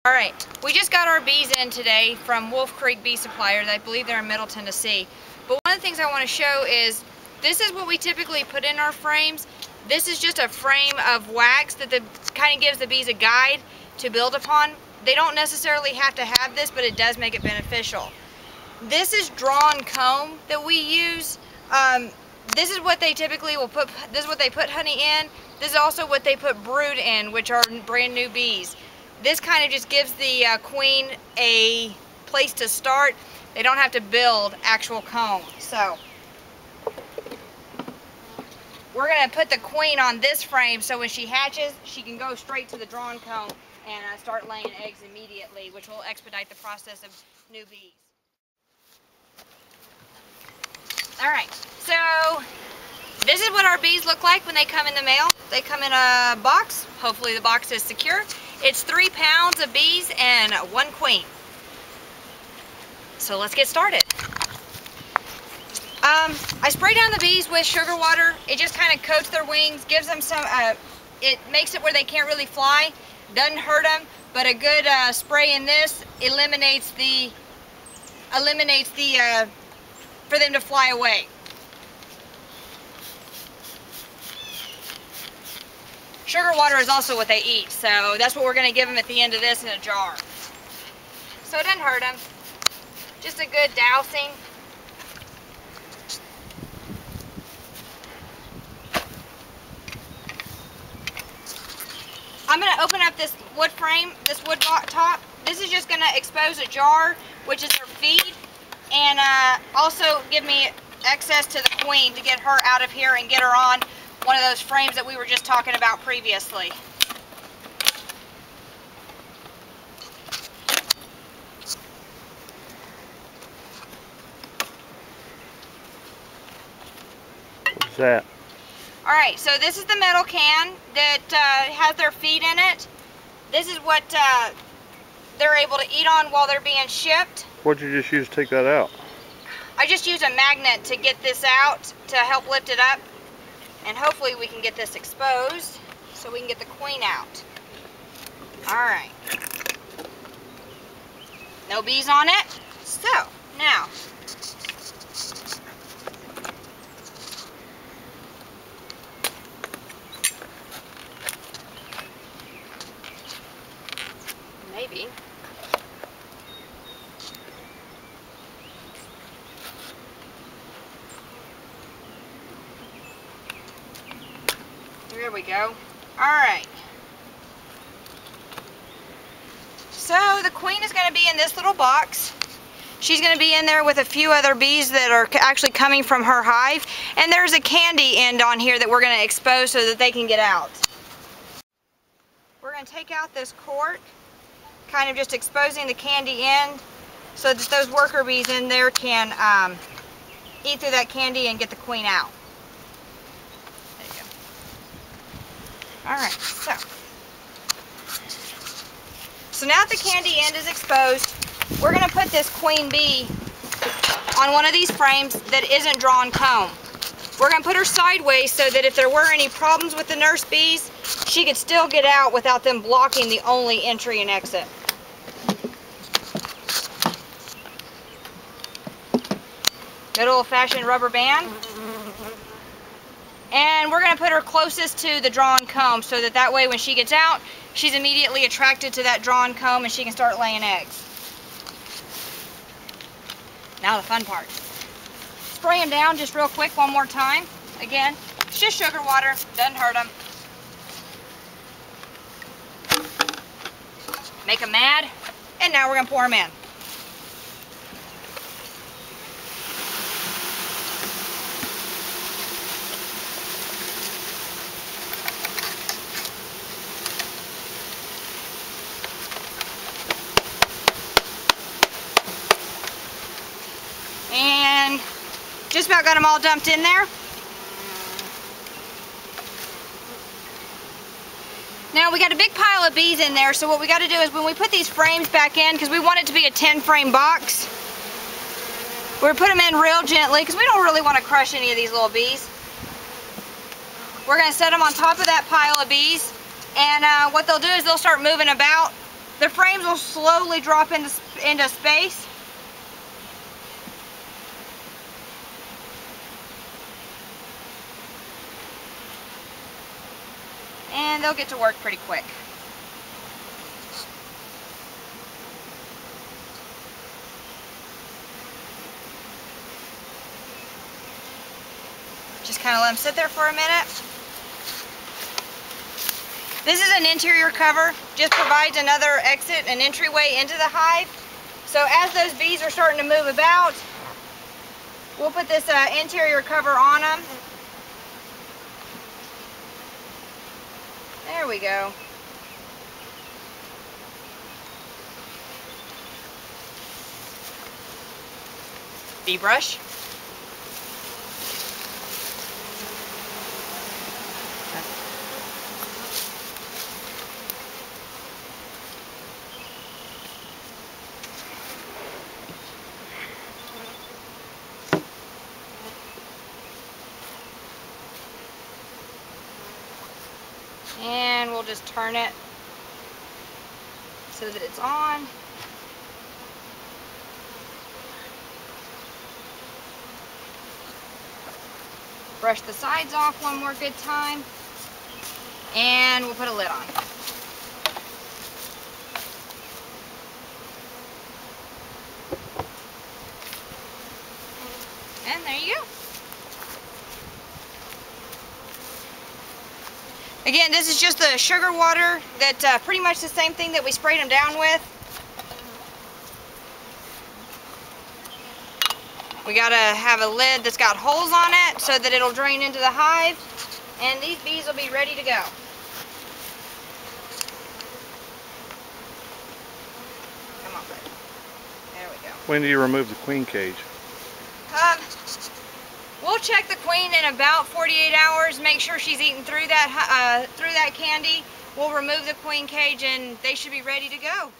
Alright, we just got our bees in today from Wolf Creek Bee Suppliers. I believe they're in Middle Tennessee. But one of the things I want to show is, this is what we typically put in our frames. This is just a frame of wax that kind of gives the bees a guide to build upon. They don't necessarily have to have this, but it does make it beneficial. This is drawn comb that we use. This is what they typically will put, this is what they put honey in. This is also what they put brood in, which are brand new bees. This kind of just gives the queen a place to start. They don't have to build actual comb. So we're going to put the queen on this frame so when she hatches, she can go straight to the drawn comb and start laying eggs immediately, which will expedite the process of new bees. Alright, so this is what our bees look like when they come in the mail. They come in a box. Hopefully the box is secure. It's 3 pounds of bees and 1 queen. So let's get started. I spray down the bees with sugar water. It just kind of coats their wings, gives them some, it makes it where they can't really fly. Doesn't hurt them, but a good spray in this eliminates the, for them to fly away. Sugar water is also what they eat, so that's what we're going to give them at the end of this in a jar. So it doesn't hurt them. Just a good dousing. I'm going to open up this wood frame, this wood top. This is just going to expose a jar, which is her feed, and also give me access to the queen to get her out of here and get her on one of those frames that we were just talking about previously. What's that? Alright, so this is the metal can that has their feed in it. This is what they're able to eat on while they're being shipped. What'd you just use to take that out? I just use a magnet to get this out to help lift it up. And hopefully we can get this exposed so we can get the queen out. Alright. No bees on it. So, now. Maybe. There we go. Alright. So the queen is going to be in this little box. She's going to be in there with a few other bees that are actually coming from her hive. And there's a candy end on here that we're going to expose so that they can get out. We're going to take out this cork, kind of just exposing the candy end so that those worker bees in there can eat through that candy and get the queen out. Alright, so now that the candy end is exposed, we're going to put this queen bee on one of these frames that isn't drawn comb. We're going to put her sideways so that if there were any problems with the nurse bees, she could still get out without them blocking the only entry and exit. Good old-fashioned rubber band. And we're going to put her closest to the drawn comb so that way when she gets out, she's immediately attracted to that drawn comb and she can start laying eggs. Now the fun part. Spray them down just real quick one more time. Again, it's just sugar water, doesn't hurt them. Make them mad, and now we're going to pour them in. And just about got them all dumped in there. Now we got a big pile of bees in there, so what we got to do is when we put these frames back in, because we want it to be a 10-frame box, we're put them in real gently because we don't really want to crush any of these little bees. We're going to set them on top of that pile of bees, and what they'll do is they'll start moving about the frames will slowly drop into space. And they'll get to work pretty quick. Just kind of let them sit there for a minute. This is an interior cover, just provides another exit and entryway into the hive. So as those bees are starting to move about, we'll put this interior cover on them. There we go. Bee brush. And we'll just turn it so that it's on. Brush the sides off one more good time. And we'll put a lid on. And there you go. Again, this is just the sugar water, that pretty much the same thing that we sprayed them down with. We gotta have a lid that's got holes on it so that it'll drain into the hive, and these bees will be ready to go. Come on, buddy. There we go. When do you remove the queen cage? We'll check the queen in about 48 hours, make sure she's eaten through that candy. We'll remove the queen cage and they should be ready to go.